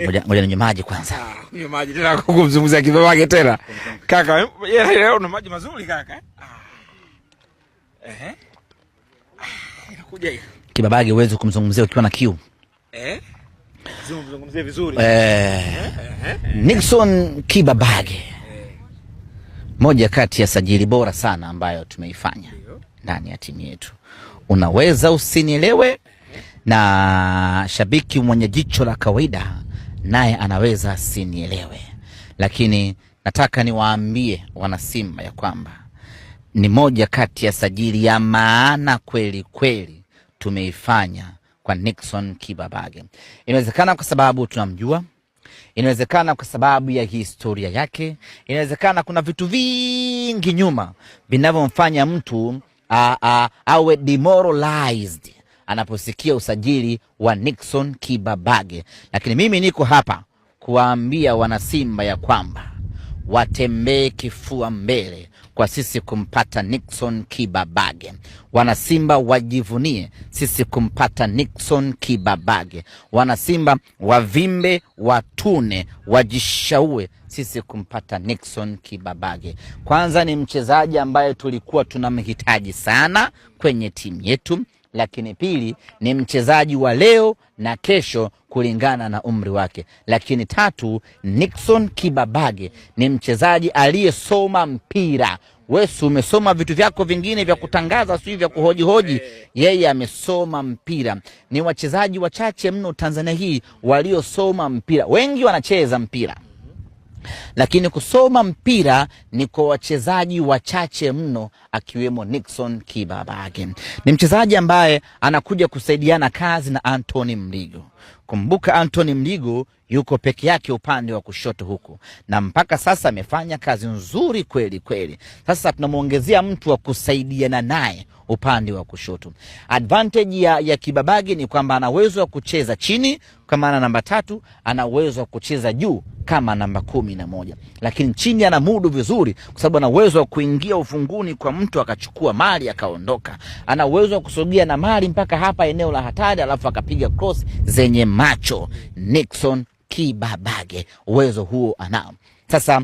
Ngoja ninywe maji kwanza. Kunywa maji tena kumzungumzia Kibabage tena. Kaka, leo una maji mazuri kaka. Inakuja hiyo. Kibabage uweze kumzungumzia ukiwa na kiu. Zungumzie vizuri. Nixon Kibabage. Moja kati ya sajili bora sana ambayo tumeifanya ndani ya timu yetu. Unaweza usinielewe, na shabiki mwenye jicho la kawaida naye anaweza asinielewe, lakini nataka niwaambie wana Simba ya kwamba ni moja kati ya sajili ya maana kweli kweli tumeifanya kwa Nixon Kibabage. Inawezekana kwa sababu tunamjua, inawezekana kwa sababu ya historia yake, inawezekana kuna vitu vingi nyuma vinavyomfanya mtu awe demoralized anaposikia usajili wa Nixon Kibabage. Lakini mimi niko hapa kuwaambia wana Simba ya kwamba watembee kifua mbele kwa sisi kumpata Nixon Kibabage. Wana Simba wajivunie sisi kumpata Nixon Kibabage. Wana Simba wavimbe, watune, wajishaue sisi kumpata Nixon Kibabage. Kwanza ni mchezaji ambaye tulikuwa tunamhitaji sana kwenye timu yetu, lakini pili ni mchezaji wa leo na kesho kulingana na umri wake. Lakini tatu, Nixon Kibabage ni mchezaji aliyesoma mpira. Wewe umesoma vitu vyako vingine vya kutangaza, sio vya kuhoji. Yeye amesoma mpira. Ni wachezaji wachache mno Tanzania hii waliosoma mpira. Wengi wanacheza mpira, lakini kusoma mpira ni kwa wachezaji wachache mno, akiwemo Nixon Kibabage. Ni mchezaji ambaye anakuja kusaidiana kazi na Anthony Mligo. Kumbuka Anthony Mligo yuko peke yake upande wa kushoto huku, na mpaka sasa amefanya kazi nzuri kweli kweli. Sasa tunamuongezea mtu wa kusaidiana naye upande wa kushoto. Advantage ya Kibabage ni kwamba ana uwezo wa kucheza chini kama ana namba 3, ana uwezo wa kucheza juu kama namba 11. Lakini chini ana mudu vizuri kwa sababu ana uwezo wa kuingia ufunguni kwa mtu akachukua mali akaondoka. Ana uwezo wa kusogea na mali mpaka hapa eneo la hatari alafu akapiga cross zenye macho. Nixon Kibabage uwezo huo anao. Sasa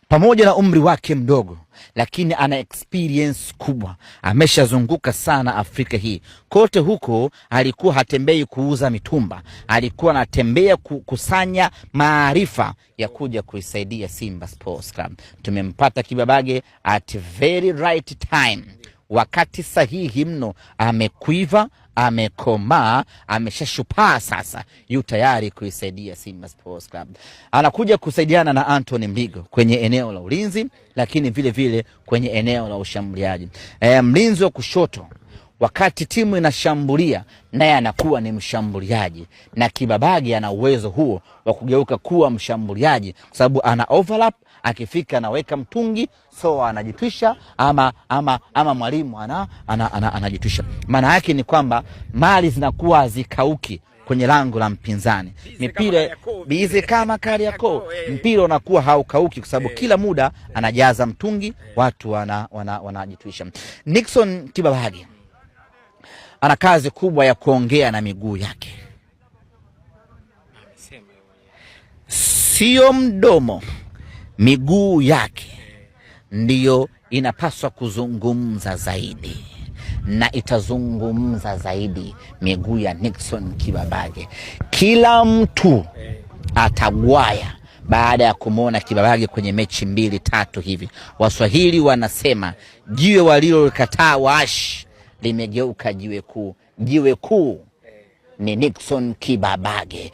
pamoja na umri wake mdogo, lakini ana experience kubwa. Ameshazunguka sana Afrika hii. Kote huko alikuwa hatembei kuuza mitumba, alikuwa anatembea kukusanya maarifa ya kuja kuisaidia Simba Sports Club. Tumempata Kibabage at very right time, wakati sahihi mno. Amekuiva, amekomaa, ameshashupaa, sasa yu tayari kuisaidia Simba Sports Club. Anakuja kusaidiana na Anthony Mligo kwenye eneo la ulinzi, lakini vile vile kwenye eneo la ushambuliaji. Mlinzi wa kushoto wakati timu inashambulia, naye anakuwa ni mshambuliaji, na Kibabage ana uwezo huo wa kugeuka kuwa mshambuliaji kwa sababu ana overlap. Akifika anaweka mtungi, so anajitwisha ama mwalimu anajitwisha. Maana yake ni kwamba mali zinakuwa hazikauki kwenye lango la mpinzani. Mipira bize kama Kariakoo, mpira unakuwa haukauki kwa sababu kila muda anajaza mtungi, watu wanajitwisha. Nixon Kibabage ana kazi kubwa ya kuongea na miguu yake, sio mdomo. Miguu yake ndiyo inapaswa kuzungumza zaidi, na itazungumza zaidi miguu ya Nixon Kibabage. Kila mtu atagwaya baada ya kumuona Kibabage kwenye mechi 2-3 hivi. Waswahili wanasema jiwe walilokataa waashi limegeuka jiwe kuu. Jiwe kuu ni Nixon Kibabage.